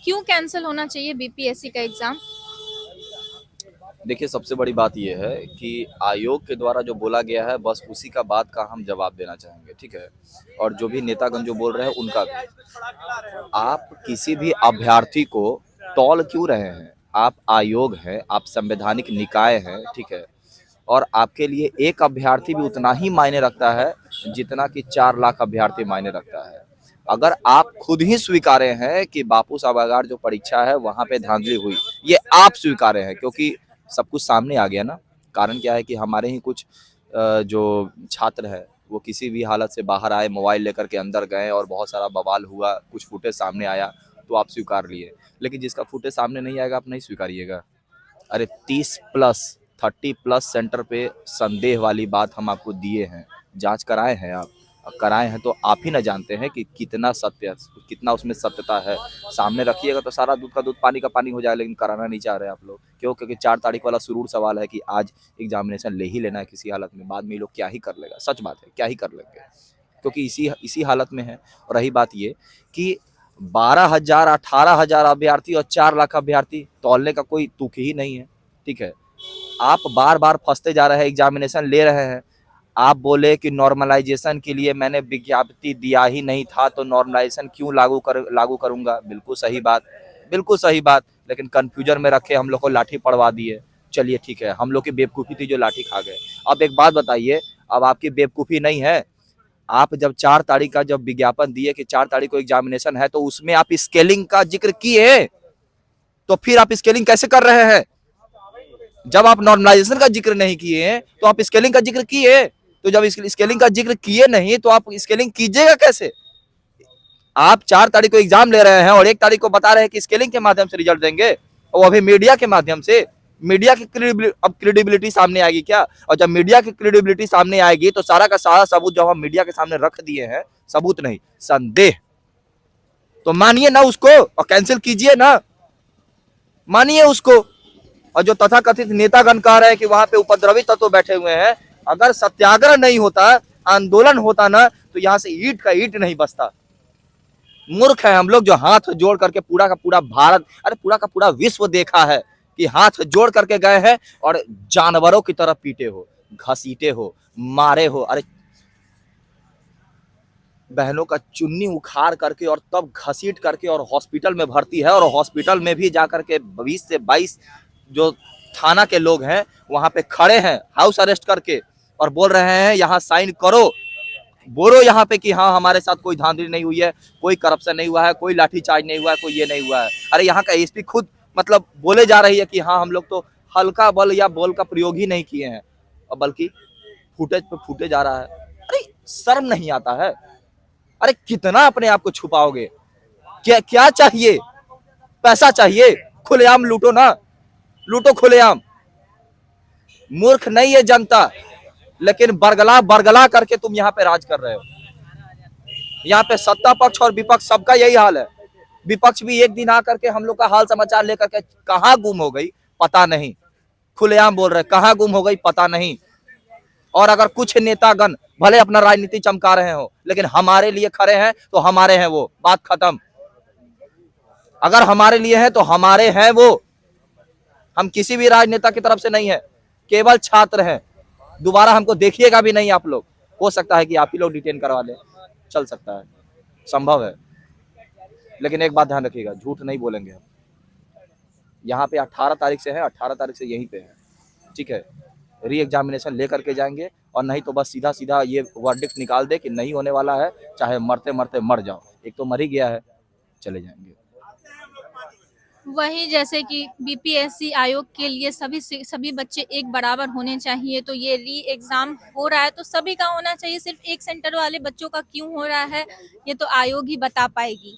क्यों कैंसिल होना चाहिए बीपीएससी का एग्जाम? देखिए, सबसे बड़ी बात ये है कि आयोग के द्वारा जो बोला गया है, बस उसी का बात का हम जवाब देना चाहेंगे, ठीक है? और जो भी नेतागण जो बोल रहे हैं, उनका भी। आप किसी भी अभ्यर्थी को तौल क्यों रहे हैं? आप आयोग हैं, आप संवैधानिक निकाय हैं, ठीक है? और आपके लिए एक अभ्यर्थी भी उतना ही मायने रखता है, जितना कि 4 लाख अभ्यर्थी मायने रखता है। अगर आप खुद ही स्वीकारे हैं कि बापू सभागार जो परीक्षा है, वहाँ पे धांधली हुई, ये आप स्वीकारे हैं क्योंकि सब कुछ सामने आ गया ना। कारण क्या है कि हमारे ही कुछ जो छात्र है, वो किसी भी हालत से बाहर आए, मोबाइल लेकर के अंदर गए और बहुत सारा बवाल हुआ, कुछ फुटेज सामने आया, तो आप स्वीकार लिए। लेकिन जिसका फुटेज सामने नहीं आएगा, आप नहीं स्वीकारिएगा। अरे 30+ सेंटर पे संदेह वाली बात हम आपको दिए हैं, जांच कराए हैं आप, कराए हैं तो आप ही ना जानते हैं कि कितना सत्य, कितना उसमें सत्यता है। सामने रखिएगा तो सारा दूध का दूध पानी का पानी हो जाए, लेकिन कराना नहीं चाह रहे आप लोग। क्यों? क्योंकि 4 तारीख वाला सुरूर सवाल है कि आज एग्जामिनेशन ले ही लेना है किसी हालत में, बाद में ये लोग क्या ही कर लेगा। सच बात है, क्या ही कर लेंगे, क्योंकि इसी इसी हालत में है। और रही बात ये कि 12,000 18,000 अभ्यर्थी और 4 लाख अभ्यर्थी, तौलने का कोई तुक ही नहीं है, ठीक है? आप बार बार फंसते जा रहे हैं, एग्जामिनेशन ले रहे हैं। आप बोले कि नॉर्मलाइजेशन के लिए मैंने विज्ञप्ति दिया ही नहीं था, तो नॉर्मलाइजेशन क्यों लागू करूंगा? बिल्कुल सही बात, बिल्कुल सही बात। लेकिन कंफ्यूजन में रखे हम लोग को लाठी पड़वा दिए। चलिए ठीक है, हम लोग की बेवकूफ़ी थी जो लाठी खा गए। अब एक बात बताइए, अब आपकी बेवकूफ़ी नहीं है। आप जब 4 तारीख का जब विज्ञापन दिए कि 4 तारीख को एग्जामिनेशन है, तो उसमें आप स्केलिंग का जिक्र किए, तो फिर आप स्केलिंग कैसे कर रहे हैं? जब आप नॉर्मलाइजेशन का जिक्र नहीं किए तो आप स्केलिंग का जिक्र किए, तो जब स्केलिंग का जिक्र किए नहीं तो आप स्केलिंग कीजिएगा कैसे? आप 4 तारीख को एग्जाम ले रहे हैं और 1 तारीख को बता रहे हैं कि स्केलिंग के माध्यम से रिजल्ट देंगे, और अभी मीडिया के माध्यम से। मीडिया की अब क्रेडिबिलिटी सामने आएगी क्या? और जब मीडिया की क्रेडिबिलिटी सामने आएगी तो सारा का सारा सबूत जब हम मीडिया के सामने रख दिए हैं, सबूत नहीं संदेह, तो मानिए ना उसको और कैंसिल कीजिए ना, मानिए उसको। और जो तथाकथित नेतागण कह रहे हैं कि वहां पे उपद्रवी तत्व बैठे हुए हैं, अगर सत्याग्रह नहीं होता, आंदोलन होता ना, तो यहाँ से ईंट का ईंट नहीं बचता। मूर्ख है हम लोग जो हाथ जोड़ करके पूरा का पूरा भारत, अरे पूरा का पूरा विश्व देखा है कि हाथ जोड़ करके गए हैं और जानवरों की तरह पीटे हो, घसीटे हो, मारे हो। अरे बहनों का चुन्नी उखाड़ करके और तब घसीट करके और हॉस्पिटल में भर्ती है, और हॉस्पिटल में भी जाकर के 20 से 22 जो थाना के लोग हैं वहां पे खड़े हैं हाउस अरेस्ट करके, और बोल रहे हैं यहाँ साइन करो, बोलो यहाँ पे कि हाँ हमारे साथ कोई धांधली नहीं हुई है, कोई करप्शन नहीं हुआ है, कोई लाठीचार्ज नहीं हुआ है, कोई ये नहीं हुआ है। अरे यहाँ का एसपी खुद मतलब बोले जा रही है कि हाँ हम लोग तो हल्का बल या बल का प्रयोग ही नहीं किए हैं, और बल्कि फुटेज पे फुटेज आ रहा है। अरे शर्म नहीं आता है? अरे कितना अपने आप को छुपाओगे? क्या क्या चाहिए? पैसा चाहिए? खुलेआम लूटो ना, लूटो खुलेआम। मूर्ख नहीं है जनता, लेकिन बरगला बरगला करके तुम यहाँ पे राज कर रहे हो। यहाँ पे सत्ता पक्ष और विपक्ष सबका यही हाल है। विपक्ष भी एक दिन आकर के हम लोग का हाल समाचार लेकर के कहाँ गुम हो गई पता नहीं, खुलेआम बोल रहे कहाँ गुम हो गई पता नहीं। और अगर कुछ नेतागण भले अपना राजनीति चमका रहे हो, लेकिन हमारे लिए खड़े हैं तो हमारे हैं वो, बात खत्म। अगर हमारे लिए है तो हमारे हैं वो, हम किसी भी राजनेता की तरफ से नहीं है, केवल छात्र हैं। दोबारा हमको देखिएगा भी नहीं आप लोग। हो सकता है कि आप ही लोग डिटेन करवा लें, चल सकता है, संभव है। लेकिन एक बात ध्यान रखिएगा, झूठ नहीं बोलेंगे हम। यहाँ पे 18 तारीख से है, 18 तारीख से यहीं पे है, ठीक है? री एग्जामिनेशन लेकर के जाएंगे, और नहीं तो बस सीधा सीधा ये वर्डिक्ट निकाल दे कि नहीं होने वाला है, चाहे मरते मरते मर जाओ। एक तो मर ही गया है, चले जाएंगे। वही जैसे कि बीपीएससी आयोग के लिए सभी बच्चे एक बराबर होने चाहिए, तो ये री एग्जाम हो रहा है तो सभी का होना चाहिए, सिर्फ एक सेंटर वाले बच्चों का क्यों हो रहा है ये तो आयोग ही बता पाएगी।